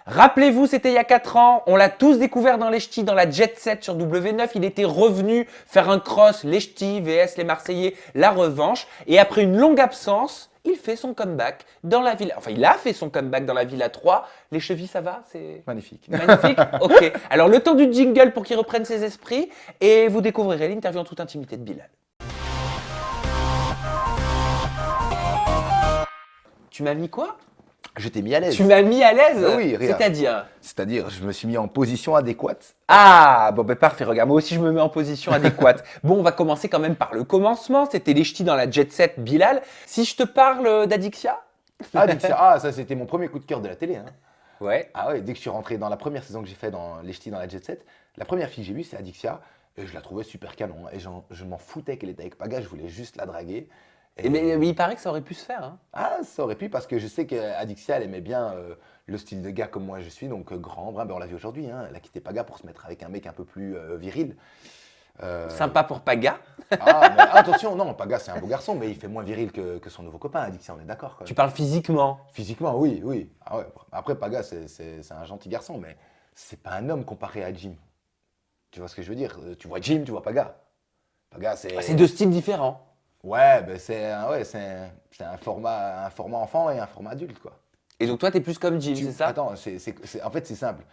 Rappelez-vous, c'était il y a 4 ans, on l'a tous découvert dans les ch'tis, dans la Jet Set sur W9. Il était revenu faire un cross, les ch'tis, VS, les Marseillais, la revanche. Et après une longue absence, il fait son comeback dans la Villa. Enfin, il a fait son comeback dans la Villa 3. Les chevilles, ça va? C'est Magnifique. magnifique. Ok. Alors, le temps du jingle pour qu'il reprenne ses esprits. Et vous découvrirez l'interview en toute intimité de Bilal. Tu m'as mis quoi? Je t'ai mis à l'aise. Tu m'as mis à l'aise? Oui, regarde. C'est-à-dire? C'est-à-dire, je me suis mis en position adéquate. Ah, bon, ben parfait. Regarde, moi aussi, je me mets en position adéquate. Bon, on va commencer quand même par le commencement. C'était les ch'tis dans la Jet Set Bilal. Si je te parle d'Adixia? Ça c'était mon premier coup de cœur de la télé. Hein. Ouais. Ah ouais, dès que je suis rentré dans la première saison que j'ai fait dans Les Ch'tis dans la Jet Set, la première fille que j'ai vue, c'est Adixia. Et je la trouvais super canon. Et je m'en foutais qu'elle était avec Paga, je voulais juste la draguer. Mais il paraît que ça aurait pu se faire. Hein. Ah, ça aurait pu, parce que je sais qu'Adixia, elle aimait bien le style de gars comme moi je suis, donc grand, brun. Ben, on l'a vu aujourd'hui, hein, elle a quitté Paga pour se mettre avec un mec un peu plus viril. Sympa pour Paga. Ah, mais attention, non, Paga c'est un beau garçon, mais il fait moins viril que son nouveau copain, Adixia, on est d'accord. Tu parles physiquement. Physiquement, oui, oui. Ah ouais. Après, Paga, c'est un gentil garçon, mais c'est pas un homme comparé à Jim. Tu vois ce que je veux dire? Tu vois Jim, tu vois Paga. Paga, c'est. C'est deux styles différents. Ouais, ben c'est un format enfant et un format adulte, quoi. Et donc toi, t'es plus comme Jim, c'est ça? Attends, en fait, c'est simple.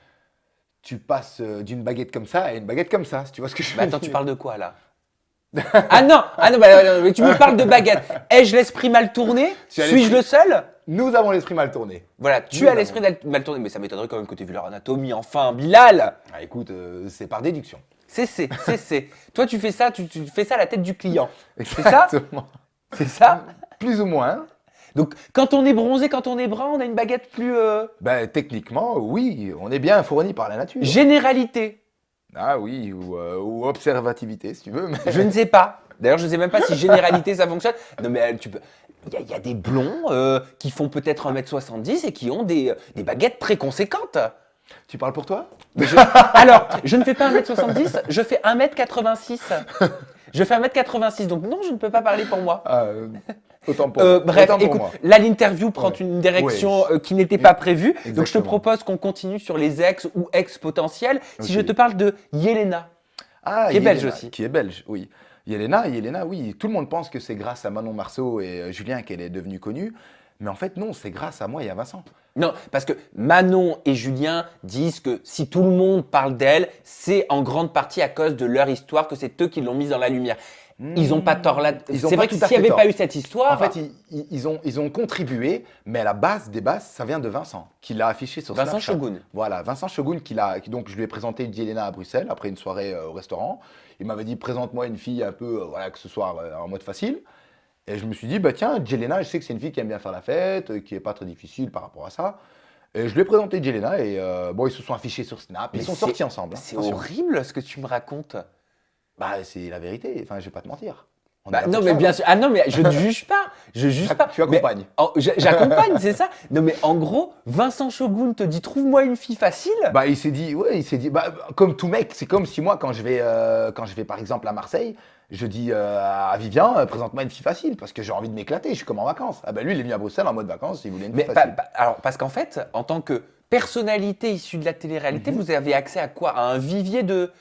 Tu passes d'une baguette comme ça à une baguette comme ça, si tu vois ce que je veux Mais dire. attends, tu parles de quoi là? Ah non, mais tu me parles de baguette. Ai-je l'esprit mal tourné? Suis-je le seul? Nous avons l'esprit mal tourné. Voilà, tu as l'esprit mal tourné, mais ça m'étonnerait quand même que tu aies vu leur anatomie. Enfin, Bilal! Ah, écoute, c'est par déduction. C'est. Toi, tu fais ça, tu fais ça à la tête du client. C'est ça? Exactement. C'est ça? Plus ou moins. Hein. Donc, quand on est bronzé, quand on est brun, on a une baguette plus. Ben, techniquement, oui, on est bien fourni par la nature. Généralité. Ah oui, ou observativité, si tu veux. Mais... Je ne sais pas. D'ailleurs, je ne sais même pas si généralité ça fonctionne. Non, mais tu peux. Il y a des blonds qui font peut-être 1m70 et qui ont des baguettes très conséquentes. Tu parles pour toi? Alors, je ne fais pas 1m70, je fais 1m86. Je fais 1m86, donc non, je ne peux pas parler pour moi. Autant pour Bref, autant pour écoute, moi. là l'interview prend une direction qui n'était pas prévue. Donc je te Exactement. propose qu'on continue sur les ex ou ex potentiels. Si Ok. je te parle de Yelena, qui est belge aussi. Qui est belge, oui. Yelena, oui. Tout le monde pense que c'est grâce à Manon Marceau et Julien qu'elle est devenue connue. Mais en fait, non, c'est grâce à moi et à Vincent. Non, parce que Manon et Julien disent que si tout le monde parle d'elle, c'est en grande partie à cause de leur histoire que c'est eux qui l'ont mise dans la lumière. Ils n'ont pas tort là. Ils ont C'est pas vrai que tout à s'il n'y fait avait pas tort. eu cette histoire. En fait, ils ont contribué, mais à la base des bases, ça vient de Vincent, qui l'a affiché sur Vincent Snapchat. Shogun. Voilà, Vincent Shogun, donc je lui ai présenté Yelena à Bruxelles, après une soirée au restaurant. Il m'avait dit, présente-moi une fille un peu, voilà, que ce soit en mode facile. Et je me suis dit, bah tiens, Yelena, je sais que c'est une fille qui aime bien faire la fête, qui n'est pas très difficile par rapport à ça. Et je lui ai présenté Yelena et bon, ils se sont affichés sur Snap, ils sont sortis ensemble. Hein, C'est attention. horrible ce que tu me racontes. Bah, c'est la vérité, enfin, je vais pas te mentir. On est Bah, là non, pour mais ça, bien hein. sûr. Ah non, mais je ne juge pas. Je juge pas. Tu accompagnes. J'accompagne, c'est ça. Non, mais en gros, Vincent Shogun te dit trouve-moi une fille facile. Bah, il s'est dit, bah, comme tout mec, c'est comme si moi, quand je vais par exemple à Marseille, je dis à Vivian, présente-moi une fille facile, parce que j'ai envie de m'éclater, je suis comme en vacances. Ah bah lui, il est venu à Bruxelles en mode vacances, il voulait une fille Mais facile. alors, parce qu'en fait, en tant que personnalité issue de la télé-réalité, vous avez accès à quoi? À un vivier de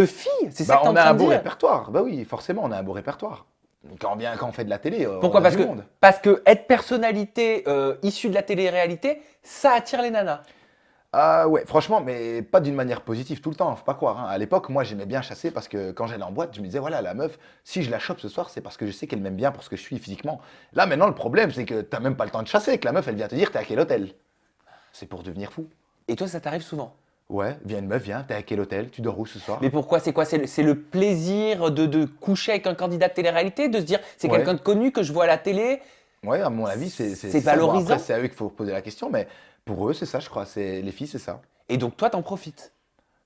filles. C'est ça Bah, que t'es en on a train un de beau dire. répertoire, bah oui, forcément, on a un beau répertoire. Quand on fait de la télé, Pourquoi? on a Parce du que, monde. parce que être personnalité issue de la télé-réalité, ça attire les nanas. Ah ouais, franchement, mais pas d'une manière positive tout le temps, faut pas croire. Hein. À l'époque, moi, j'aimais bien chasser parce que quand j'allais en boîte, je me disais, voilà, la meuf, si je la chope ce soir, c'est parce que je sais qu'elle m'aime bien pour ce que je suis physiquement. Là, maintenant, le problème, c'est que t'as même pas le temps de chasser, que la meuf, elle vient te dire, t'es à quel hôtel? C'est pour devenir fou. Et toi, ça t'arrive souvent. Ouais, viens une meuf, viens, t'es à quel hôtel? Tu dors où ce soir? Mais pourquoi? C'est quoi? C'est le plaisir de coucher avec un candidat de télé-réalité, de se dire c'est Ouais. quelqu'un de connu que je vois à la télé. Ouais, à mon avis, c'est C'est ça. Bon, valorisant. après, c'est à eux qu'il faut poser la question, mais pour eux, c'est ça, je crois. Les filles, c'est ça. Et donc toi, t'en profites.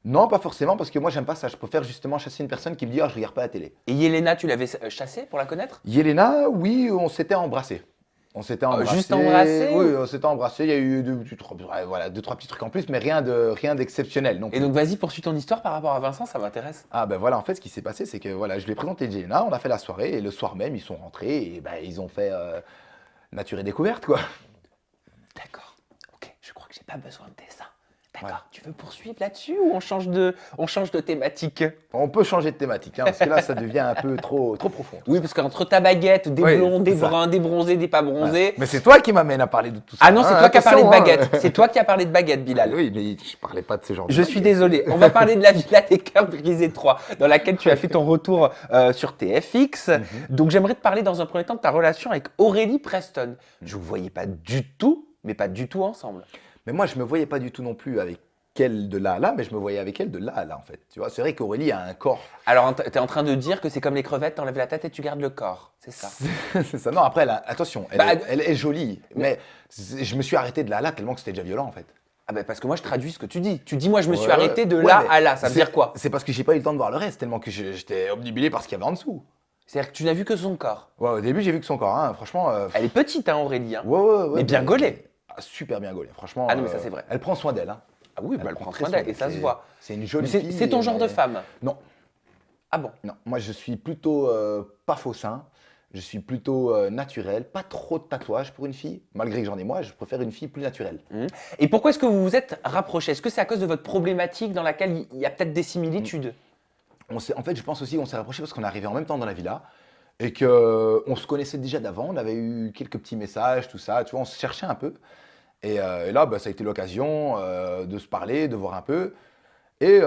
Non, pas forcément, parce que moi, j'aime pas ça. Je préfère justement chasser une personne qui me dit, ah, je regarde pas la télé. Et Yelena, tu l'avais chassée pour la connaître? Yelena, oui, on s'était embrassés. On s'était embrassés. Juste embrassés Oui, on s'était embrassés. Il y a eu deux, trois petits trucs en plus, mais rien d'exceptionnel. Non Et plus. donc vas-y, poursuis ton histoire par rapport à Vincent, ça m'intéresse. Ah ben voilà, en fait, ce qui s'est passé, c'est que voilà, je lui ai présenté Yelena, on a fait la soirée, et le soir même, ils sont rentrés, et ben, ils ont fait nature et découverte, quoi. D'accord. Ok, je crois que j'ai pas besoin de dessin. D'accord, tu veux poursuivre là-dessus ou on change de thématique? On peut changer de thématique, hein, parce que là, ça devient un peu trop profond. Oui, parce qu'entre ta baguette, des Oui, blonds, des c'est ça. bruns, des bronzés, des pas bronzés. Mais c'est toi qui m'amène à parler de tout ça. Ah non, c'est hein, toi qui as parlé de attention, baguette. hein. C'est toi qui as parlé de baguette, Bilal. Oui, mais je parlais pas de ce genre de Je suis baguette. désolé. On va parler de la Villa des Cœurs brisés 3, dans laquelle tu as fait ton retour sur TFX. Donc j'aimerais te parler dans un premier temps de ta relation avec Aurélie Preston. Je vous voyais pas du tout, mais pas du tout ensemble. Mais moi, je me voyais pas du tout non plus avec elle de là à là, mais je me voyais avec elle de là à là, en fait. Tu vois, c'est vrai qu'Aurélie a un corps. Alors tu es en train de dire que c'est comme les crevettes, t'enlèves la tête et tu gardes le corps. C'est ça. C'est ça. Non, après, attention, elle, Bah, elle est jolie, mais je me suis arrêté de là à là tellement que c'était déjà violent, en fait. Ah ben parce que moi je traduis ce que tu dis. Tu dis moi je me suis Ouais, arrêté de ouais, là mais à là. Ça veut c'est- dire quoi? C'est parce que j'ai pas eu le temps de voir le reste, tellement que j'étais obnubilé par ce qu'il y avait en dessous. C'est-à-dire que tu n'as vu que son corps. Ouais, au début, j'ai vu que son corps, hein, franchement. Elle est petite, hein, Aurélie. Hein. Ouais, ouais, ouais. Mais bien gaulée. Super bien gaulée, franchement. Ah non, mais ça, c'est vrai. Elle prend soin d'elle. Hein. Ah oui, bah, elle prend très soin d'elle et ça se C'est- voit. C'est une Mais jolie fille. c'est ton genre de femme. Non, Ah bon? non. Moi, je suis plutôt pas faussin. Je suis plutôt naturel. Pas trop de tatouages pour une fille. Malgré que j'en ai moi, je préfère une fille plus naturelle. Et pourquoi est-ce que vous vous êtes rapprochés? Est-ce que c'est à cause de votre problématique dans laquelle il y a peut-être des similitudes? En fait, je pense aussi qu'on s'est rapprochés parce qu'on est arrivé en même temps dans la villa. Et qu'on se connaissait déjà d'avant. On avait eu quelques petits messages, tout ça. Tu vois, on se cherchait un peu. Et là, bah, ça a été l'occasion de se parler, de voir un peu. Et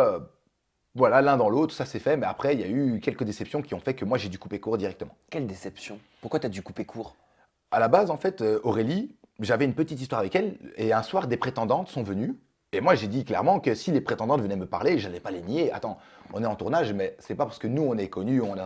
voilà, l'un dans l'autre, ça s'est fait. Mais après, il y a eu quelques déceptions qui ont fait que moi, j'ai dû couper court directement. Quelle déception. Pourquoi t'as dû couper court? À la base, en fait, Aurélie, j'avais une petite histoire avec elle. Et un soir, des prétendantes sont venues. Et moi, j'ai dit clairement que si les prétendantes venaient me parler, je n'allais pas les nier. Attends, on est en tournage, mais c'est pas parce que nous, on est connus, on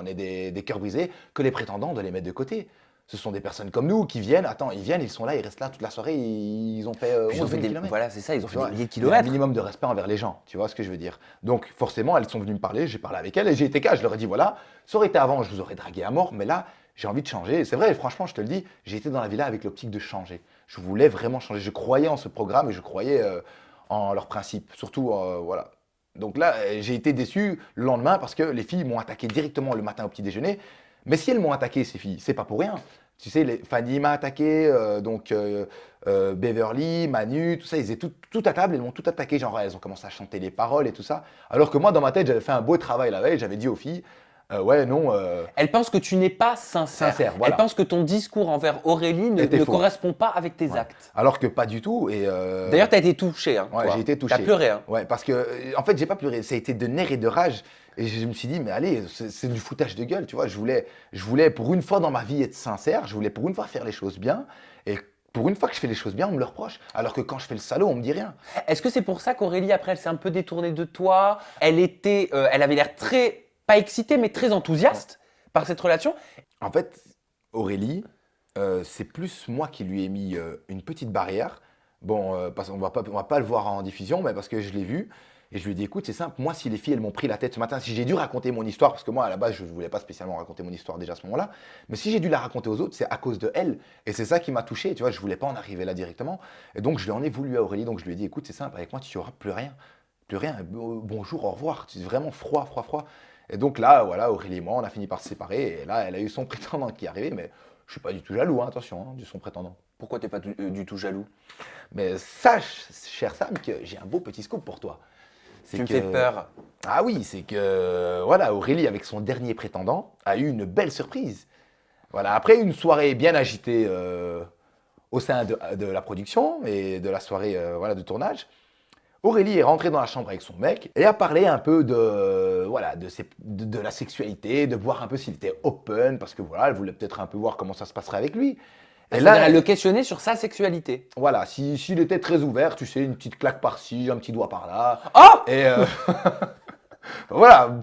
est des cœurs brisés, que les prétendants doivent les mettre de côté. Ce sont des personnes comme nous qui viennent. Attends, ils viennent, ils sont là, ils restent là toute la soirée. Ils ont fait Puis ils ont 11 fait 000 des... kilomètres. Voilà, c'est ça, ils ont Tu fait vois, des milliers de il y a un kilomètres. minimum de respect envers les gens, tu vois ce que je veux dire. Donc forcément, elles sont venues me parler, j'ai parlé avec elles et j'ai été cas, je leur ai dit voilà, ça aurait été avant, je vous aurais dragué à mort, mais là, j'ai envie de changer. Et c'est vrai, franchement, je te le dis, j'ai été dans la villa avec l'optique de changer. Je voulais vraiment changer, je croyais en ce programme et je croyais en leurs principes, surtout, voilà. Donc là, j'ai été déçu le lendemain parce que les filles m'ont attaqué directement le matin au petit déjeuner. Mais si elles m'ont attaqué, ces filles, c'est pas pour rien. Tu sais, Fanny m'a attaqué, Beverly, Manu, tout ça, ils étaient tout à table, elles m'ont tout attaqué, genre elles ont commencé à chanter les paroles et tout ça. Alors que moi, dans ma tête, j'avais fait un beau travail la veille, j'avais dit aux filles, ouais, non, Elle pense que tu n'es pas sincère. Sincère, voilà. Elle pense que ton discours envers Aurélie Était ne faux. correspond pas avec tes ouais. actes. Alors que pas du tout. Et D'ailleurs, tu as été touché. Hein, ouais, toi. j'ai été touché. Tu as pleuré. Hein. Ouais, parce que, en fait, j'ai pas pleuré, ça a été de nerfs et de rage. Et je me suis dit, mais allez, c'est du foutage de gueule, tu vois. Je voulais pour une fois dans ma vie être sincère, je voulais pour une fois faire les choses bien. Et pour une fois que je fais les choses bien, on me le reproche. Alors que quand je fais le salaud, on me dit rien. Est-ce que c'est pour ça qu'Aurélie, après, elle s'est un peu détournée de toi? Elle avait l'air très, pas excitée, mais très enthousiaste par cette relation. En fait, Aurélie, c'est plus moi qui lui ai mis une petite barrière. Bon, parce qu'on va pas le voir en diffusion, mais parce que je l'ai vu. Et je lui ai dit, écoute, c'est simple, moi, si les filles, elles m'ont pris la tête ce matin, si j'ai dû raconter mon histoire, parce que moi, à la base, je ne voulais pas spécialement raconter mon histoire déjà à ce moment-là, mais si j'ai dû la raconter aux autres, c'est à cause de elle. Et c'est ça qui m'a touché, tu vois, je ne voulais pas en arriver là directement. Et donc, je lui en ai voulu à Aurélie, donc je lui ai dit, écoute, c'est simple, avec moi, tu n'auras plus rien. Plus rien, bonjour, au revoir. C'est vraiment froid, froid, froid. Et donc là, voilà, Aurélie et moi, on a fini par se séparer. Et là, elle a eu son prétendant qui est arrivé, mais je ne suis pas du tout jaloux, hein, attention, hein, de son prétendant. Pourquoi t'es pas du tout jaloux? Mais sache, cher Sam, que j'ai un beau petit scoop pour toi. Tu me fais peur. Ah oui, c'est que voilà, Aurélie, avec son dernier prétendant, a eu une belle surprise. Voilà, après une soirée bien agitée au sein de la production et de la soirée voilà, de tournage, Aurélie est rentrée dans la chambre avec son mec et a parlé un peu de la sexualité, de voir un peu s'il était open, parce que voilà, elle voulait peut-être un peu voir comment ça se passerait avec lui. Et là, elle le questionnait sur sa sexualité. Voilà, s'il était très ouvert, tu sais, une petite claque par-ci, un petit doigt par-là. Oh! Et voilà,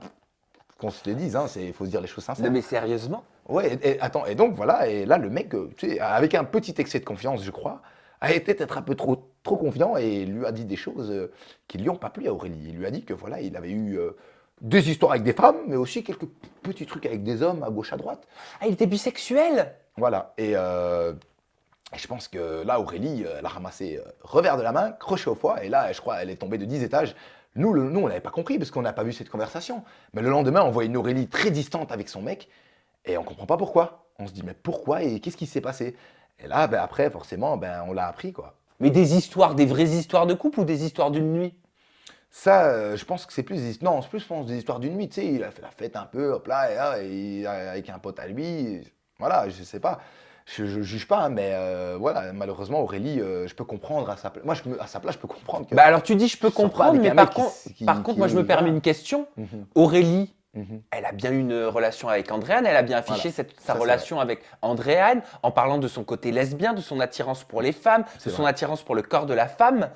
qu'on se le dise, il faut se dire les choses sincères. Non, mais sérieusement? Ouais, attends, et donc voilà, et là, le mec, tu sais, avec un petit excès de confiance, je crois, a été peut-être un peu trop confiant et lui a dit des choses qui lui ont pas plu à Aurélie. Il lui a dit que voilà, il avait eu des histoires avec des femmes, mais aussi quelques petits trucs avec des hommes à gauche, à droite. Ah, il était bisexuel? Voilà, et je pense que là, Aurélie, elle a ramassé revers de la main, crochet au foie, et là, je crois, elle est tombée de 10 étages. Nous, on l'avait pas compris, parce qu'on n'a pas vu cette conversation. Mais le lendemain, on voit une Aurélie très distante avec son mec, et on comprend pas pourquoi. On se dit, mais pourquoi, et qu'est-ce qui s'est passé? Et là, après, forcément, on l'a appris, quoi. Mais des histoires, des vraies histoires de couple ou des histoires d'une nuit? Ça, je pense que c'est plus des, non, c'est plus, je pense, des histoires d'une nuit. Tu sais, il a fait la fête un peu, hop là, et, là, et avec un pote à lui. Voilà, je sais pas. Je juge pas, hein, mais voilà, malheureusement, Aurélie, je peux comprendre à sa place. Moi, à sa place, je peux comprendre que Bah alors tu dis je peux je sors pas comprendre, avec mais un mec qui, par contre, moi je me permets voilà. une question. Mhm, Aurélie, mhm. elle a bien une relation avec Andréane, elle a bien Voilà, affiché sa ça c'est vrai. relation avec Andréane en parlant de son côté lesbien, de son attirance pour les femmes, de C'est son vrai. attirance pour le corps de la femme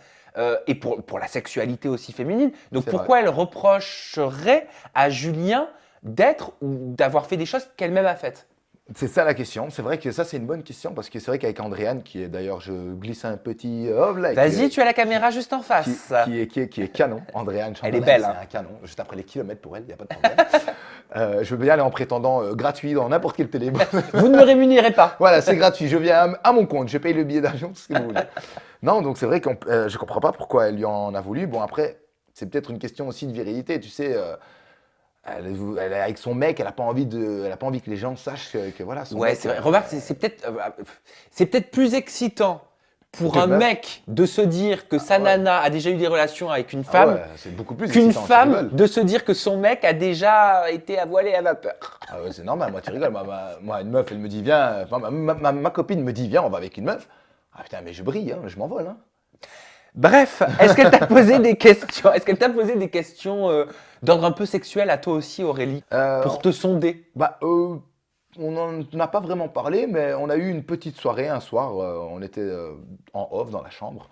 et pour la sexualité aussi féminine. Donc C'est vrai. pourquoi elle reprocherait à Julien d'être ou d'avoir fait des choses qu'elle-même a faites? C'est ça la question. C'est vrai que ça, c'est une bonne question parce que c'est vrai qu'avec Andréane, qui est d'ailleurs, je glisse un petit hop là, Vas-y, tu as la caméra juste en face. qui est canon. Andréane Elle est Chamberlain, belle, c'est hein. un canon. Juste après les kilomètres pour elle, il n'y a pas de problème. Je veux bien aller en prétendant gratuit dans n'importe quel téléphone. Vous ne me rémunérez pas. Voilà, c'est gratuit. Je viens à mon compte. Je paye le billet d'avion, tout ce que vous voulez. Non, donc c'est vrai que je comprends pas pourquoi elle lui en a voulu. Bon, après, c'est peut-être une question aussi de virilité. Tu sais, elle est avec son mec, elle a pas envie que les gens sachent que voilà, son Ouais, mec. c'est vrai. Remarque, c'est peut-être plus excitant pour Que un meuf. mec de se dire que sa ouais. nana a déjà eu des relations avec une Ah femme ouais, c'est beaucoup plus qu'une excitant, tu femme rigoles. de se dire que son mec a déjà été à voiler à vapeur. Ah ouais, c'est normal, moi tu rigoles. Moi, une meuf, elle me dit viens. Enfin, ma copine me dit viens, on va avec une meuf. Ah putain, mais je brille, hein, je m'envole. Hein. Bref, est-ce qu'elle t'a posé des questions? Est-ce qu'elle t'a posé des questions d'ordre un peu sexuel à toi aussi, Aurélie, Euh, pour te sonder? Bah, on n'en a pas vraiment parlé, mais on a eu une petite soirée un soir. On était en off dans la chambre.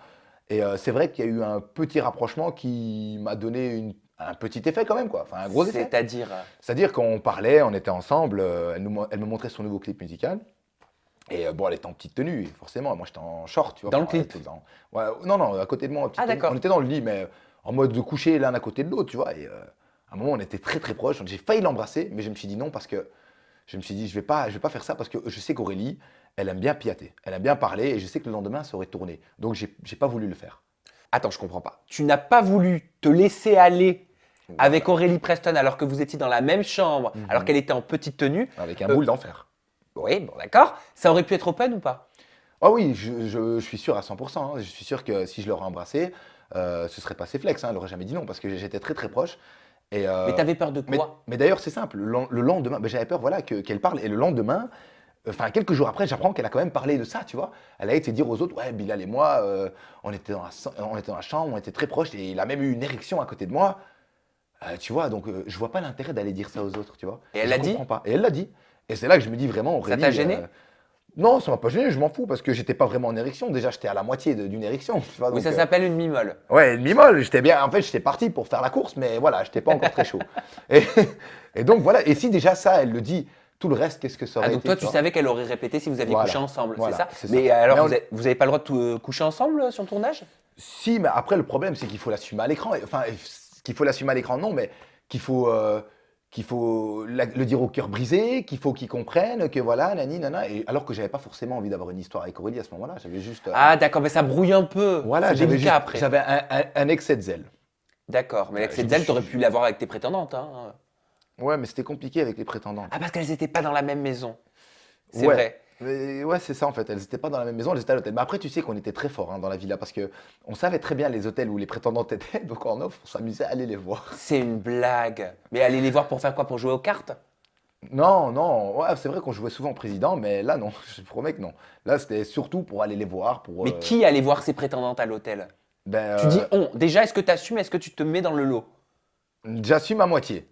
Et c'est vrai qu'il y a eu un petit rapprochement qui m'a donné un petit effet quand même, quoi. Enfin, un gros effet. C'est-à-dire, C'est-à-dire qu'on parlait, on était ensemble, elle me montrait son nouveau clip musical. Et bon, elle était en petite tenue, forcément. Moi, j'étais en short, tu vois. dans le Enfin, elle clip. était ouais, non, non, à côté de moi, en petite Ah, tenue. d'accord. On était dans le lit, mais en mode de coucher l'un à côté de l'autre, tu vois. Et à un moment, on était très, très proches. J'ai failli l'embrasser, mais je me suis dit non parce que je me suis dit, je vais pas faire ça parce que je sais qu'Aurélie, elle aime bien piater. Elle aime bien parler et je sais que le lendemain, ça aurait tourné. Donc, j'ai pas voulu le faire. Attends, je comprends pas. Tu n'as pas voulu te laisser aller Voilà. avec Aurélie Preston alors que vous étiez dans la même chambre, Mhm. alors qu'elle était en petite tenue. Avec un boule d'enfer. Oui, bon, d'accord. Ça aurait pu être open ou pas? Ah oui, je suis sûr à 100%. Hein. Je suis sûr que si je l'aurais embrassé, ce serait passé flex. Hein. Elle aurait jamais dit non parce que j'étais très, très proche. Et, Mais t'avais peur de quoi? mais d'ailleurs, c'est simple. Le lendemain, ben, j'avais peur voilà, qu'elle parle. Et le lendemain, enfin, quelques jours après, j'apprends qu'elle a quand même parlé de ça, tu vois. Elle a été dire aux autres, ouais, Bilal et moi, on était dans la chambre, on était très proches, et il a même eu une érection à côté de moi. Tu vois, donc je vois pas l'intérêt d'aller dire ça aux autres, tu vois. Et elle Je l'a dit? comprends pas. Et elle l'a dit. Et c'est là que je me dis vraiment, Ça Aurélie, t'a gêné? non, ça m'a pas gêné, je m'en fous, parce que j'étais pas vraiment en érection. Déjà, j'étais à la moitié d'une érection, tu vois. Oui, Donc, ça s'appelle une mimole. ouais, demi-molle, j'étais bien. En fait, j'étais parti pour faire la course, mais voilà, j'étais pas encore très chaud. Et, et donc voilà. Et si déjà ça, elle le dit, tout le reste, qu'est-ce que ça aurait Ah, donc été toi, tu tu vois savais qu'elle aurait répété si vous aviez Voilà. couché ensemble, Voilà, c'est ça? c'est ça. Mais alors, Mais on- vous avez pas le droit de coucher ensemble sur le tournage? Si, mais après le problème, c'est qu'il faut l'assumer à l'écran. Enfin, qu'il faut l'assumer à l'écran, non, mais qu'il faut le dire au cœur brisé, qu'il faut qu'ils comprennent que voilà, nani, nana. Et alors que j'avais pas forcément envie d'avoir une histoire avec Aurélie à ce moment-là, j'avais juste, Ah, d'accord, mais ça brouille un peu. voilà, C'est délicat après. j'avais un excès de zèle. D'accord, mais avec Je cette me zèle, suis- t'aurais pu l'avoir avec tes prétendantes. Hein. Ouais, mais c'était compliqué avec les prétendantes. Ah, parce qu'elles n'étaient pas dans la même maison. C'est Ouais. vrai. Ouais, c'est ça en fait. Elles n'étaient pas dans la même maison, elles étaient à l'hôtel. Mais après, tu sais qu'on était très fort dans la villa parce que on savait très bien les hôtels où les prétendantes étaient. Donc en offre, on s'amusait à aller les voir. C'est une blague. Mais allez les voir pour faire quoi? Pour jouer aux cartes? Non, non. Ouais, c'est vrai qu'on jouait souvent au président, mais là, non. Je te promets que non. Là, c'était surtout pour aller les voir. Pour, Mais qui allait voir ses prétendantes à l'hôtel? ben, Tu dis on. Déjà, est-ce que tu assumes? Est-ce que tu te mets dans le lot? j'assume à moitié.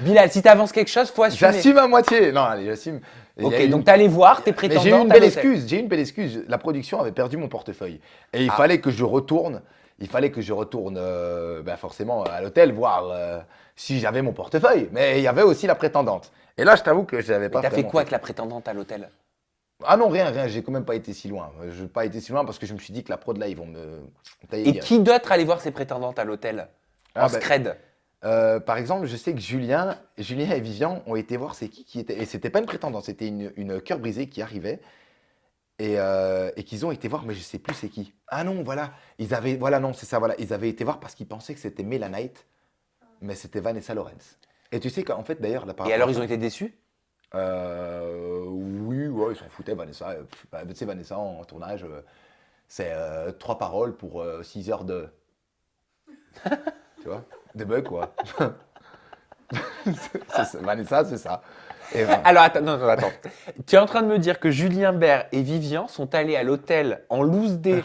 Bilal, si t'avances quelque chose, faut assumer. J'assume à moitié. Non, allez, j'assume. Il y Ok, a eu donc une- t'allais voir tes Mais prétendantes j'ai eu une à belle l'hôtel. excuse. J'ai eu une belle excuse. La production avait perdu mon portefeuille. Et il Ah. fallait que je retourne. Il fallait que je retourne ben forcément à l'hôtel voir si j'avais mon portefeuille. Mais il y avait aussi la prétendante. Et là, je t'avoue que je n'avais Mais pas t'as fait vraiment quoi avec la prétendante à l'hôtel? Ah non, rien, rien. J'ai quand même pas été si loin. Je n'ai pas été si loin parce que je me suis dit que la prod là, ils vont me tailler Et direct. qui d'autre allait voir ses prétendantes à l'hôtel? Ah En ben, scred. Par exemple, je sais que Julien et Vivian ont été voir c'est qui était. Et c'était pas une prétendante, c'était une cœur brisée qui arrivait. Et qu'ils ont été voir, mais je sais plus c'est qui. Ah non, voilà. Voilà, non, c'est ça, voilà. Ils avaient été voir parce qu'ils pensaient que c'était Melanite, mais c'était Vanessa Lawrence. Et tu sais qu'en fait, d'ailleurs, là, par Et rapport alors, à ils ça, ont été déçus? oui, ouais, ils s'en foutaient, Vanessa. Tu sais, Vanessa en tournage, C'est 3 paroles pour 6 heures de. Tu vois? Des bugs, quoi. Vanessa, c'est ça. Et voilà. Alors, attends, non, attends. Tu es en train de me dire que Julien Bert et Vivian sont allés à l'hôtel en loose day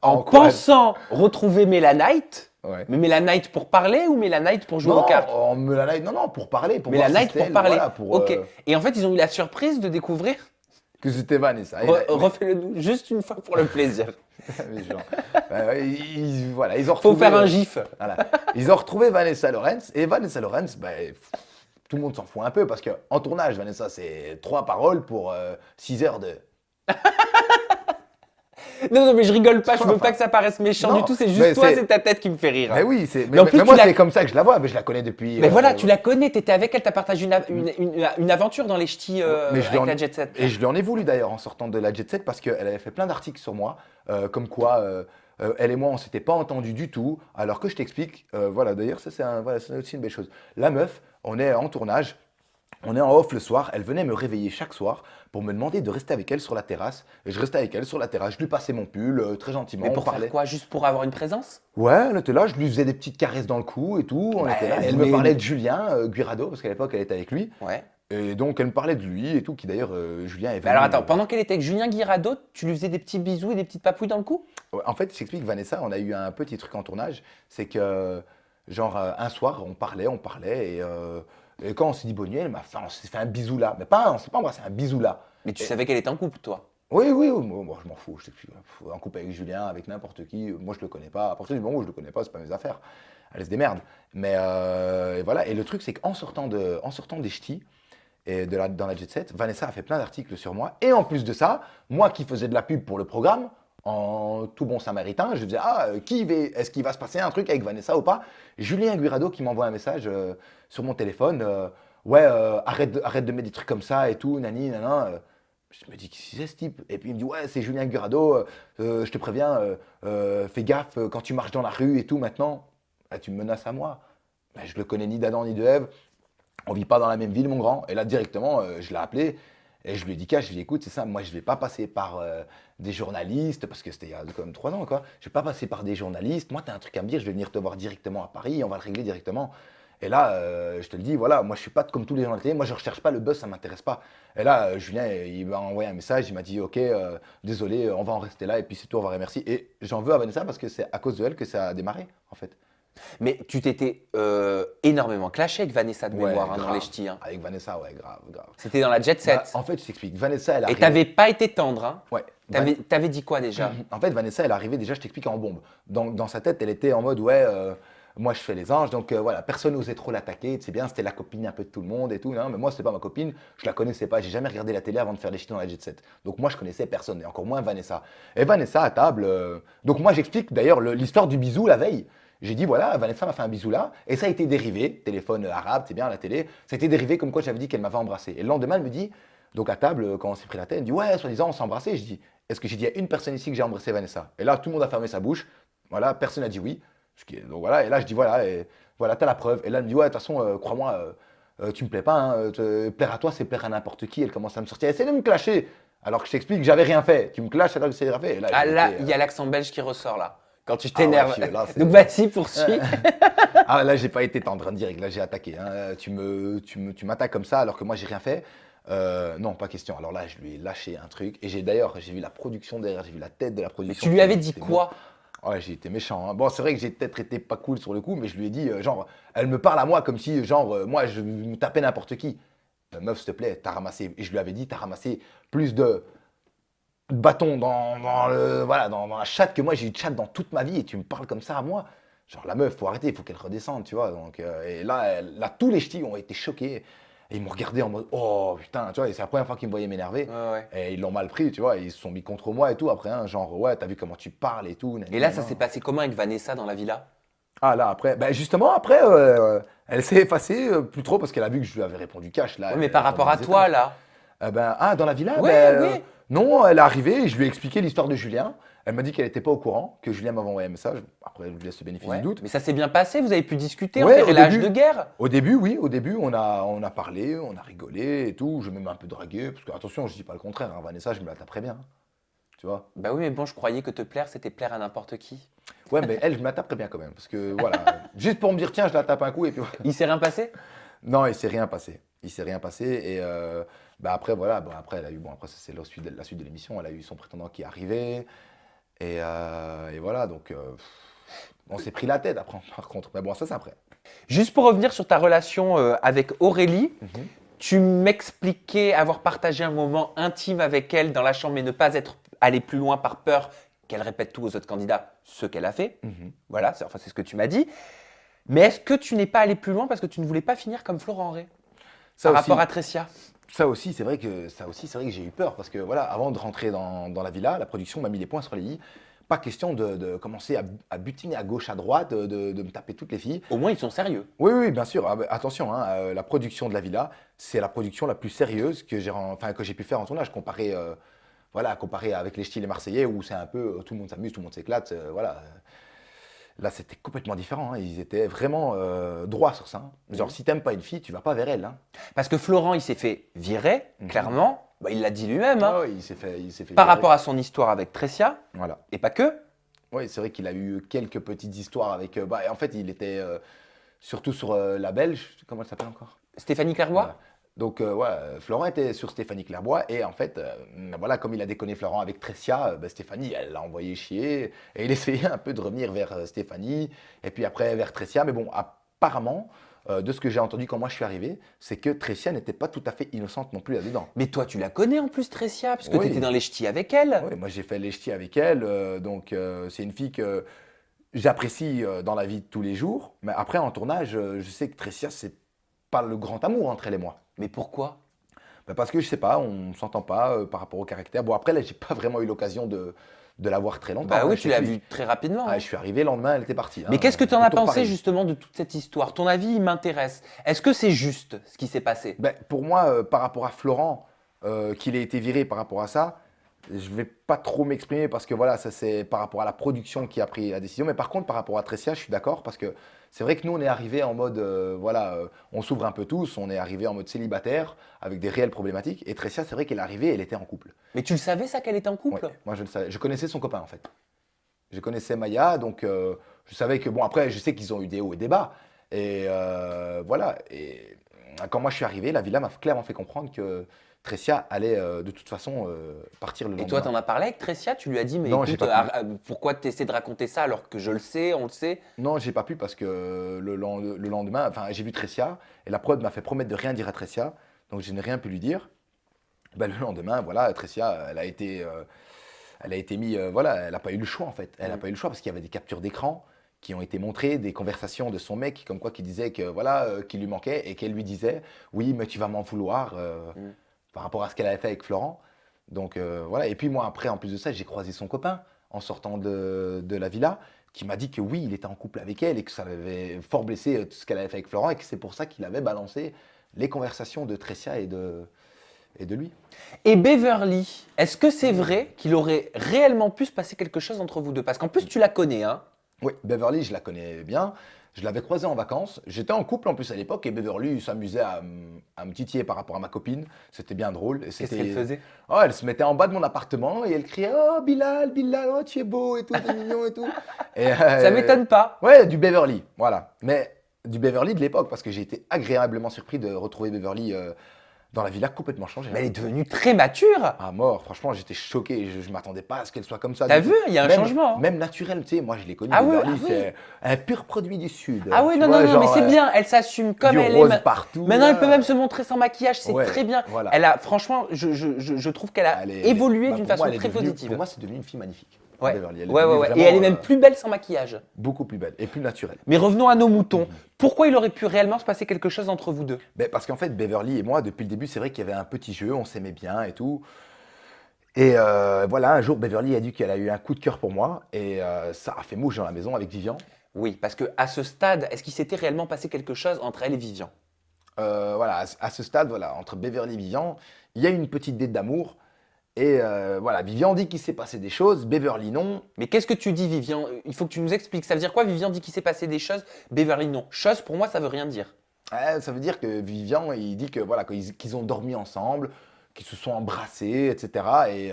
en En quad. pensant retrouver Mélanite. Ouais. Mais Mélanite pour parler ou Mélanite pour jouer Non, aux cartes? non, pour parler. Pour Mais voir la si night c'était pour parler. voilà, pour, Ok. Et en fait, ils ont eu la surprise de découvrir. que c'était Vanessa. Refais-le nous juste une fois pour le plaisir. Mais genre, voilà, ils ont Faut retrouvé, faire un gif. voilà. Ils ont retrouvé Vanessa Lawrence. Et Vanessa Lawrence, tout le monde s'en fout un peu parce qu'en tournage, Vanessa, c'est 3 paroles pour 6 heures de. Non, mais je rigole pas. Je veux Enfin, pas que ça paraisse méchant non, du tout. C'est mais juste toi, c'est- c'est ta tête qui me fait rire. Mais oui, Mais en plus, moi, tu l'as- c'est comme ça que je la vois. Mais je la connais depuis. Mais voilà, tu la connais. T'étais avec elle. T'as partagé une aventure dans les ch'tis Mais je lui avec en- la Jet Set. Et je lui en ai voulu d'ailleurs en sortant de la Jet Set parce qu'elle avait fait plein d'articles sur moi, comme quoi elle et moi on s'était pas entendus du tout. Alors que je t'explique, voilà, d'ailleurs ça c'est aussi une belle chose. La meuf, on est en tournage, on est en off le soir, elle venait me réveiller chaque soir pour me demander de rester avec elle sur la terrasse. Et je restais avec elle sur la terrasse, je lui passais mon pull très gentiment. Mais on pour parlait. faire quoi? Juste pour avoir une présence? Ouais, elle était là, je lui faisais des petites caresses dans le cou et tout. On Ouais, était là. Et elle mais- me parlait de Julien Guirado parce qu'à l'époque elle était avec lui. Ouais. Et donc elle me parlait de lui et tout, qui d'ailleurs Julien est Mais venu. alors attends, pendant qu'elle était avec Julien Guirado, tu lui faisais des petits bisous et des petites papouilles dans le cou? Ouais, en fait, je t'explique, Vanessa, on a eu un petit truc en tournage, c'est que, genre, un soir, on parlait, et quand on s'est dit bonne nuit, on s'est fait un bisou là. Mais pas, on s'est pas embrassé, un bisou là. Mais tu savais qu'elle était en couple, toi. Oui, oui, oui, moi, je m'en fous, je t'explique. En couple avec Julien, avec n'importe qui, moi je le connais pas. À partir du moment où je le connais pas, c'est pas mes affaires. Elle se démerde. Mais et voilà, et le truc, c'est qu'en sortant des ch'tis, et dans la Jet Set, Vanessa a fait plein d'articles sur moi. Et en plus de ça, moi qui faisais de la pub pour le programme, en tout bon samaritain, je disais est-ce qu'il va se passer un truc avec Vanessa ou pas? Julien Guirado qui m'envoie un message sur mon téléphone, arrête de mettre des trucs comme ça et tout, nani, nana. Je me dis, qui c'est ce type? Et puis il me dit, ouais, c'est Julien Guirado, je te préviens, fais gaffe quand tu marches dans la rue et tout maintenant. Là, tu me menaces à moi. Je le connais ni d'Adam ni de Ève. On vit pas dans la même ville, mon grand. Et là, directement, je l'ai appelé et je lui ai dit, je lui ai dit, écoute, c'est ça, moi, je vais pas passer par des journalistes, parce que c'était il y a quand même 3 ans, quoi. Je vais pas passer par des journalistes. Moi, tu as un truc à me dire, je vais venir te voir directement à Paris, on va le régler directement. Et là, je te le dis, voilà, moi, je suis pas comme tous les gens de la télé. Moi, je recherche pas le buzz, ça m'intéresse pas. Et là, Julien, il m'a envoyé un message, il m'a dit, ok, désolé, on va en rester là, et puis c'est tout, on va remercier. Et j'en veux à Vanessa parce que c'est à cause de elle que ça a démarré, en fait. Mais tu t'étais énormément clashé avec Vanessa de mémoire dans grave. les ch'tis. Hein. Avec Vanessa, ouais, grave, grave. C'était dans la Jet Set. En fait, je t'explique. Vanessa, elle Et arrive. t'avais pas été tendre. Hein. Ouais. T'avais dit quoi déjà? En fait, Vanessa, elle arrivait déjà, je t'explique, en bombe. Dans sa tête, elle était en mode, moi je fais les anges, donc voilà, personne n'osait trop l'attaquer, c'est bien, c'était la copine un peu de tout le monde et tout, hein, mais moi, c'était pas ma copine, je la connaissais pas, j'ai jamais regardé la télé avant de faire les ch'tis dans la Jet Set. Donc moi, je connaissais personne, et encore moins Vanessa. Et Vanessa, à table, donc moi, j'explique d'ailleurs l'histoire du bisou la veille. J'ai dit, voilà, Vanessa m'a fait un bisou là, et ça a été dérivé, téléphone arabe, c'est bien, la télé, ça a été dérivé comme quoi j'avais dit qu'elle m'avait embrassé. Et le lendemain, elle me dit, donc à table, quand on s'est pris la tête, elle me dit, ouais, soi-disant, on s'est embrassé. Je dis, est-ce que j'ai dit, il y a une personne ici que j'ai embrassé Vanessa? Et là, tout le monde a fermé sa bouche, voilà, personne n'a dit oui. Donc voilà, et là, je dis, voilà, t'as la preuve. Et là, elle me dit, ouais, de toute façon, crois-moi, tu me plais pas, hein, plaire à toi, c'est plaire à n'importe qui. Elle commence à me sortir, elle essaie de me clasher, alors que je t'explique que j'avais rien fait. Tu me clashes alors que j'ai rien fait. Et là, Ah j'ai là, été, il y a l'accent belge qui ressort là. Quand tu Ah ouais, t'énerves. puis là, c'est- Donc vas-y, poursuis. Ah là, j'ai pas été tendre, hein, direct, là, j'ai attaqué. Hein. Tu m'attaques comme ça alors que moi, j'ai rien fait. Non, pas question. Alors là, je lui ai lâché un truc. Et j'ai vu la production derrière, j'ai vu la tête de la Mais production. tu lui avais dit C'était quoi? Ouais, j'ai été méchant. Hein. Bon, c'est vrai que j'ai peut-être été pas cool sur le coup, mais je lui ai dit, genre, elle me parle à moi comme si, genre, moi, je me tapais n'importe qui. Meuf, s'il te plaît, t'as ramassé. Et je lui avais dit, t'as ramassé plus de bâtons dans la chatte que moi, j'ai eu de chatte dans toute ma vie et tu me parles comme ça à moi. Genre, la meuf, faut arrêter, il faut qu'elle redescende, tu vois. Donc, et là, tous les ch'tis ont été choqués. Et ils m'ont regardé en mode, oh putain, tu vois, et c'est la première fois qu'ils me voyaient m'énerver. Ouais. Et ils l'ont mal pris, tu vois, et ils se sont mis contre moi et tout. Après, hein, genre, ouais, t'as vu comment tu parles et tout. Et là, ça s'est passé comment avec Vanessa dans la villa? Ah là, après, justement, après, elle s'est effacée plus trop parce qu'elle a vu que je lui avais répondu cash. Là, Ouais, mais elle par est rapport tombée à des toi, étages. là. Dans la villa Ouais, oui. non, elle est arrivée et je lui ai expliqué l'histoire de Julien. Elle m'a dit qu'elle n'était pas au courant, que Julien m'avait envoyé un message. Après, je lui laisse le bénéfice Ouais. du doute. Mais ça s'est bien passé, vous avez pu discuter, Ouais, enterrer au l'âge début. de guerre. Au début, oui, on a parlé, on a rigolé et tout. Je m'ai même un peu dragué, parce que attention, je dis pas le contraire, hein, Vanessa, je me la taperais bien. Tu tu vois. Bah oui, mais bon, je croyais que te plaire, c'était plaire à n'importe qui. Ouais, mais elle, je me la taperais bien quand même. Parce que voilà, juste pour me dire, tiens, je la tape un coup et puis voilà. Il s'est rien passé? Non, il s'est rien passé. Il s'est rien passé. Et bah après, voilà, bon, après, elle a eu, bon, après, ça, c'est la suite de l'émission. Elle a eu son prétendant qui est arrivé. Et voilà, donc on s'est pris la tête après, par contre. Mais bon, ça, c'est après. Juste pour revenir sur ta relation avec Aurélie, Mhm. tu m'expliquais avoir partagé un moment intime avec elle dans la chambre, mais ne pas être allé plus loin par peur qu'elle répète tout aux autres candidats ce qu'elle a fait. Mhm. Voilà, c'est ce que tu m'as dit. Mais est-ce que tu n'es pas allé plus loin parce que tu ne voulais pas finir comme Florent Rey Ça par aussi, rapport à Tressia? c'est vrai que j'ai eu peur parce que voilà, avant de rentrer dans la villa, la production m'a mis les points sur les i. Pas question de commencer à butiner à gauche, à droite, de me taper toutes les filles. Au moins, ils sont sérieux. Oui, oui, bien sûr. Ah, bah, attention, hein, la production de la villa, c'est la production la plus sérieuse que j'ai pu faire en tournage, comparé avec les styles les Marseillais où c'est un peu tout le monde s'amuse, tout le monde s'éclate. Voilà. Là, c'était complètement différent, hein. Ils étaient vraiment droits sur ça, hein. Genre, si t'aimes pas une fille, tu vas pas vers elle, hein. Parce que Florent, il s'est fait virer, Mhm. clairement. Bah, il l'a dit lui-même, hein, Ah ouais, il s'est fait par virer. rapport à son histoire avec Tressia, Voilà. et pas que. Oui, c'est vrai qu'il a eu quelques petites histoires avec. Bah, en fait, il était surtout sur la Belge. Comment elle s'appelle encore? Stéphanie Clairbois. Voilà. Donc, ouais, Florent était sur Stéphanie Clairbois. Et en fait, voilà, comme il a déconné Florent avec Tressia, bah, Stéphanie, elle l'a envoyé chier. Et il essayait un peu de revenir vers Stéphanie. Et puis après, vers Tressia. Mais bon, apparemment, de ce que j'ai entendu quand moi je suis arrivé, c'est que Tressia n'était pas tout à fait innocente non plus là-dedans. Mais toi, tu la connais en plus, Tressia, parce que Oui. tu étais dans les ch'tis avec elle. Oui, moi j'ai fait les ch'tis avec elle. Donc, c'est une fille que j'apprécie dans la vie de tous les jours, mais après en tournage, je sais que Tressia, c'est pas le grand amour entre elle et moi. Mais pourquoi? Ben, parce que je sais pas, on s'entend pas par rapport au caractère. Bon, après là, j'ai pas vraiment eu l'occasion de la voir très longtemps, Bah hein, oui, je tu sais l'as plus. vu très rapidement, Ah, hein. je suis arrivé, le lendemain, elle était partie, Mais hein, qu'est-ce que tu en as retour pensé Paris. justement de toute cette histoire? Ton avis, il m'intéresse. Est-ce que c'est juste ce qui s'est passé? Ben, pour moi, par rapport à Florent, qu'il ait été viré par rapport à ça, je vais pas trop m'exprimer parce que voilà, ça c'est par rapport à la production qui a pris la décision. Mais par contre, par rapport à Tressia, je suis d'accord parce que c'est vrai que nous, on est arrivé en mode, on s'ouvre un peu tous, on est arrivé en mode célibataire avec des réelles problématiques. Et Tressia, c'est vrai qu'elle est arrivée, elle était en couple. Mais tu le savais ça qu'elle était en Ouais, couple? moi je le savais. Je connaissais son copain en fait. Je connaissais Maya, donc je savais que, bon, après, je sais qu'ils ont eu des hauts et des bas. Et voilà. Et quand moi je suis arrivé, la villa m'a clairement fait comprendre que Tressia allait de toute façon partir le Et lendemain. toi, t'en as parlé avec Tressia? Tu lui as dit, mais Non, j'ai écoute, pas pu. pourquoi tu essaies de raconter ça alors que je le sais, on le sait? Non, j'ai pas pu parce que le lendemain, enfin, j'ai vu Tressia et la prod m'a fait promettre de rien dire à Tressia, donc je n'ai rien pu lui dire. Ben, le lendemain, voilà, Tressia, elle a été mise, voilà, elle n'a pas eu le choix en fait. Elle n'a Mm. pas eu le choix parce qu'il y avait des captures d'écran qui ont été montrées, des conversations de son mec, comme quoi qui disait que voilà, qu'il lui manquait et qu'elle lui disait, oui, mais tu vas m'en vouloir Mm. par rapport à ce qu'elle avait fait avec Florent. Donc voilà. Et puis moi après, en plus de ça, j'ai croisé son copain en sortant de la villa, qui m'a dit que oui, il était en couple avec elle et que ça l'avait fort blessé tout ce qu'elle avait fait avec Florent et que c'est pour ça qu'il avait balancé les conversations de Tressia et de lui. Et Beverly, est-ce que c'est vrai qu'il aurait réellement pu se passer quelque chose entre vous deux? Parce qu'en plus, tu la connais, hein? Oui, Beverly, je la connais bien. Je l'avais croisée en vacances. J'étais en couple en plus à l'époque et Beverly s'amusait à me titiller par rapport à ma copine. C'était bien drôle. Et Qu'est-ce c'était... qu'elle faisait? Oh, elle se mettait en bas de mon appartement et elle criait, oh Bilal, Bilal, oh tu es beau et tout, t'es mignon et tout. Et, Ça m'étonne pas. Ouais, du Beverly, voilà. Mais du Beverly de l'époque parce que j'ai été agréablement surpris de retrouver Beverly dans la villa complètement changée, Mais elle hein. est devenue très mature. À mort, franchement, j'étais choqué. Je ne m'attendais pas à ce qu'elle soit comme ça. T'as du vu, tout. il y a un Même- changement, hein. Même naturel, tu sais. Moi, je l'ai connue, Ah oui, Beverly, ah oui. c'est un pur produit du Sud. Ah oui, Tu non, vois, non, non, mais genre, c'est bien. Elle s'assume comme du elle rose est. partout. Maintenant, elle là. peut même se montrer sans maquillage, c'est Ouais, très bien. voilà. Elle a, franchement, je trouve qu'elle a Elle est- évolué bah, d'une pour moi, façon elle est très devenue- positive. Pour moi, c'est devenu une fille magnifique. Ouais, Beverly. Elle est ouais, devenue ouais. Et vraiment, elle est même plus belle sans maquillage. beaucoup plus belle et plus naturelle. Mais revenons à nos moutons. Pourquoi il aurait pu réellement se passer quelque chose entre vous deux? Ben, parce qu'en fait, Beverly et moi, depuis le début, c'est vrai qu'il y avait un petit jeu, on s'aimait bien et tout. Et voilà, un jour, Beverly a dit qu'elle a eu un coup de cœur pour moi et ça a fait mouche dans la maison avec Vivian. Oui, parce que à ce stade, est-ce qu'il s'était réellement passé quelque chose entre elle et Vivian? Voilà, à ce stade, voilà, entre Beverly et Vivian, il y a eu une petite dette d'amour. Et voilà, Vivian dit qu'il s'est passé des choses, Beverly non. Mais qu'est-ce que tu dis, Vivian? Il faut que tu nous expliques. Ça veut dire quoi, Vivian dit qu'il s'est passé des choses, Beverly non? Chose, pour moi, ça veut rien dire. Ça veut dire que Vivian, il dit que voilà, qu'ils ont dormi ensemble, qui se sont embrassés, etc. Et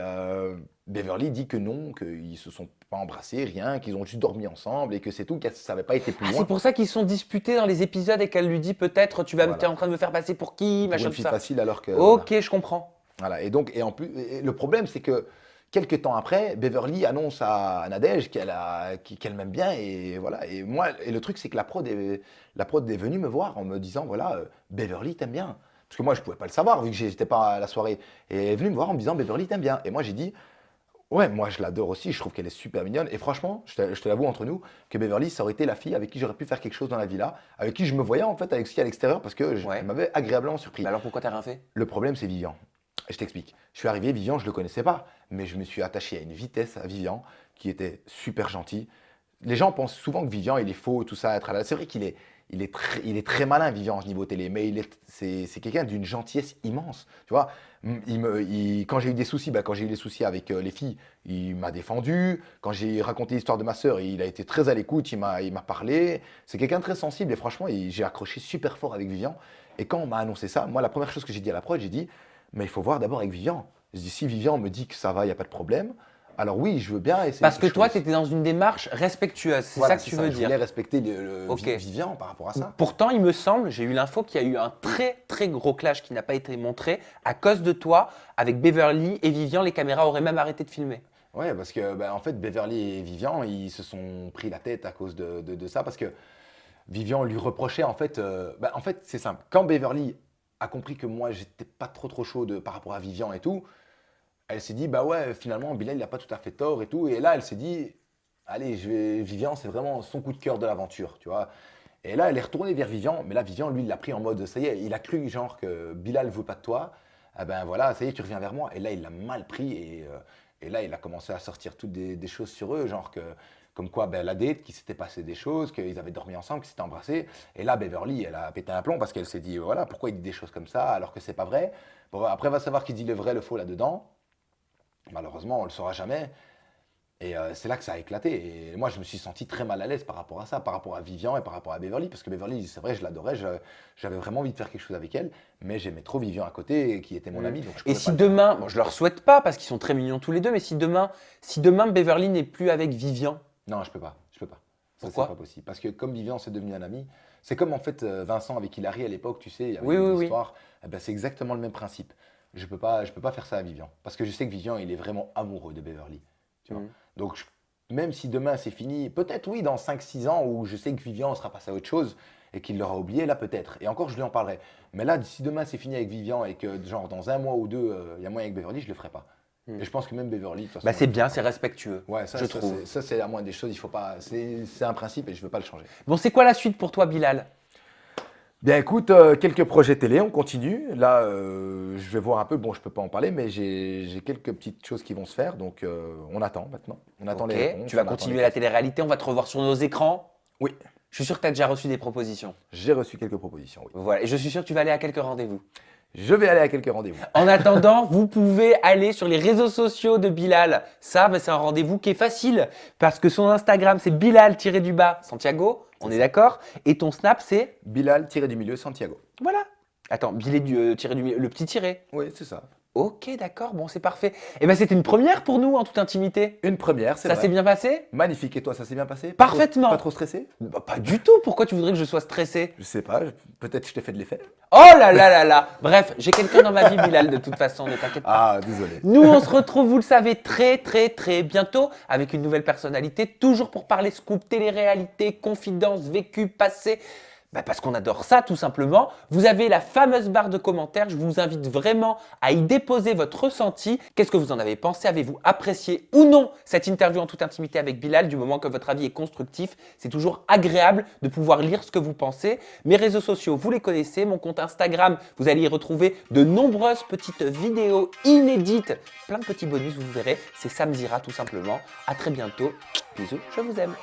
Beverly dit que non, qu'ils se sont pas embrassés, rien, qu'ils ont juste dormi ensemble et que c'est tout, que ça n'avait pas été plus Ah, loin. c'est pour ça qu'ils sont disputés dans les épisodes et qu'elle lui dit peut-être Voilà. tu es en train de me faire passer pour qui, Pour machin, une tout fille ça. facile alors que... Ok, je comprends. Voilà. Et donc, et en plus, et le problème, c'est que quelques temps après, Beverly annonce à Nadège qu'elle m'aime bien et voilà. Et moi, et le truc, c'est que la prod est venue me voir en me disant, voilà, Beverly t'aime bien. Parce que moi, je pouvais pas le savoir vu que j'étais pas à la soirée. Et elle est venue me voir en me disant, Beverly t'aime bien. Et moi, j'ai dit, ouais, moi, je l'adore aussi. Je trouve qu'elle est super mignonne. Et franchement, je te l'avoue entre nous, que Beverly, ça aurait été la fille avec qui j'aurais pu faire quelque chose dans la villa, avec qui je me voyais en fait avec ce qu'il y a à l'extérieur parce que Ouais. elle m'avait agréablement surpris. Mais alors pourquoi t'as rien fait? Le problème, c'est Vivian. Je t'explique. Je suis arrivé, Vivian, je ne le connaissais pas, mais je me suis attaché à une vitesse à Vivian qui était super gentil. Les gens pensent souvent que Vivian, il est faux, tout ça. C'est vrai qu'il est, il est très malin, Vivian, niveau télé, mais c'est quelqu'un d'une gentillesse immense. Tu vois, quand j'ai eu des soucis, quand j'ai eu des soucis avec les filles, il m'a défendu. Quand j'ai raconté l'histoire de ma sœur, il a été très à l'écoute, il m'a parlé. C'est quelqu'un de très sensible et franchement, j'ai accroché super fort avec Vivian. Et quand on m'a annoncé ça, moi, la première chose que j'ai dit à la prod, j'ai dit, mais il faut voir d'abord avec Vivian. Je dis, si Vivian me dit que ça va, il n'y a pas de problème, alors oui, je veux bien essayer. Parce que quelque toi, chose. tu étais dans une démarche respectueuse, c'est Voilà, ça que tu veux Je dire. voulais respecter Ok. Vivian par rapport à ça. Pourtant, il me semble, j'ai eu l'info qu'il y a eu un très très gros clash qui n'a pas été montré à cause de toi avec Beverly et Vivian. Les caméras auraient même arrêté de filmer. Ouais, parce que en fait, Beverly et Vivian, ils se sont pris la tête à cause de ça, parce que Vivian lui reprochait en fait, en fait, c'est simple. Quand Beverly a compris que moi, j'étais pas trop chaud par rapport à Vivian et tout, elle s'est dit, bah ouais, finalement, Bilal, il n'a pas tout à fait tort et tout. Et là, elle s'est dit, allez, Vivian, c'est vraiment son coup de cœur de l'aventure, tu vois. Et là, elle est retournée vers Vivian, mais là, Vivian, lui, il l'a pris en mode, ça y est, il a cru genre que Bilal ne veut pas de toi. Ah ben voilà, ça y est, tu reviens vers moi. Et là, il l'a mal pris et là, il a commencé à sortir toutes des choses sur eux, genre comme quoi, la date, qu'il s'était passé des choses, qu'ils avaient dormi ensemble, qu'ils s'étaient embrassés. Et là, Beverly, elle a pété un plomb parce qu'elle s'est dit, voilà, pourquoi il dit des choses comme ça alors que c'est pas vrai. Bon, après, on va savoir qui dit le vrai, le faux là-dedans. Malheureusement, on ne le saura jamais. Et c'est là que ça a éclaté. Et moi, je me suis senti très mal à l'aise par rapport à ça, par rapport à Vivian et par rapport à Beverly. Parce que Beverly, c'est vrai, je l'adorais, j'avais vraiment envie de faire quelque chose avec elle. Mais j'aimais trop Vivian à côté, qui était mon ami. Donc je Et pouvais si pas le faire. demain, bon, je leur souhaite pas parce qu'ils sont très mignons tous les deux, mais si demain Beverly n'est plus avec Vivian, Non, je peux pas. Je peux pas. Ça, Pourquoi? c'est pas possible. Parce que comme Vivian, c'est devenu un ami. C'est comme en fait Vincent avec Hilary à l'époque, tu sais, il y avait Oui, une oui. histoire. Eh ben, c'est exactement le même principe. Je peux pas faire ça à Vivian. Parce que je sais que Vivian, il est vraiment amoureux de Beverly. Tu vois. Mhm. Donc, même si demain c'est fini, peut-être oui, dans 5-6 ans où je sais que Vivian sera passé à autre chose et qu'il l'aura oublié, là peut-être. Et encore, je lui en parlerai. Mais là, si demain c'est fini avec Vivian et que genre dans un mois ou deux, il y a moyen avec Beverly, je le ferai pas. Et je pense que même Beverly, de toute façon, c'est bien, c'est respectueux. ouais, ça, je ça, trouve. ça, c'est la moindre des choses. Il faut pas. C'est un principe et je veux pas le changer. Bon, c'est quoi la suite pour toi, Bilal? Bien, écoute, quelques projets télé, on continue. Là, je vais voir un peu. Bon, je peux pas en parler, mais j'ai quelques petites choses qui vont se faire. Donc, on attend maintenant. On attend Ok, les réponses. tu vas on attend continuer les la tests. télé-réalité, on va te revoir sur nos écrans. Oui, Je suis sûr que tu as déjà reçu des propositions. j'ai reçu quelques propositions. Oui. Voilà, et je suis sûr que tu vas aller à quelques rendez-vous. Je vais aller à quelques rendez-vous. En attendant, vous pouvez aller sur les réseaux sociaux de Bilal. Ça, c'est un rendez-vous qui est facile parce que son Instagram, c'est Bilal-du-bas Santiago. On est d'accord? Et ton Snap, c'est Bilal-du-milieu Santiago. voilà. Attends, tiré du milieu, le petit tiré. Oui, c'est ça. Ok, d'accord, bon, c'est parfait. Eh ben, c'était une première pour nous en toute intimité. Une première, c'est Ça vrai. s'est bien passé? Magnifique. Et toi, ça s'est bien passé? Parfaitement. Pas trop stressé? Bah, pas du tout. Pourquoi tu voudrais que je sois stressé? Je sais pas. Peut-être je t'ai fait de l'effet. Oh là là là là. Bref, j'ai quelqu'un dans ma vie, Bilal, de toute façon, ne t'inquiète pas. Ah, désolé. Nous, on se retrouve, vous le savez, très très très bientôt avec une nouvelle personnalité, toujours pour parler scoop, télé-réalité, confidences, vécu, passé. Parce qu'on adore ça, tout simplement. Vous avez la fameuse barre de commentaires. Je vous invite vraiment à y déposer votre ressenti. Qu'est-ce que vous en avez pensé? Avez-vous apprécié ou non cette interview en toute intimité avec Bilal? Du moment que votre avis est constructif, c'est toujours agréable de pouvoir lire ce que vous pensez. Mes réseaux sociaux, vous les connaissez. Mon compte Instagram, vous allez y retrouver de nombreuses petites vidéos inédites. Plein de petits bonus, vous verrez. C'est Sam Zira, tout simplement. À très bientôt. Bisous, je vous aime.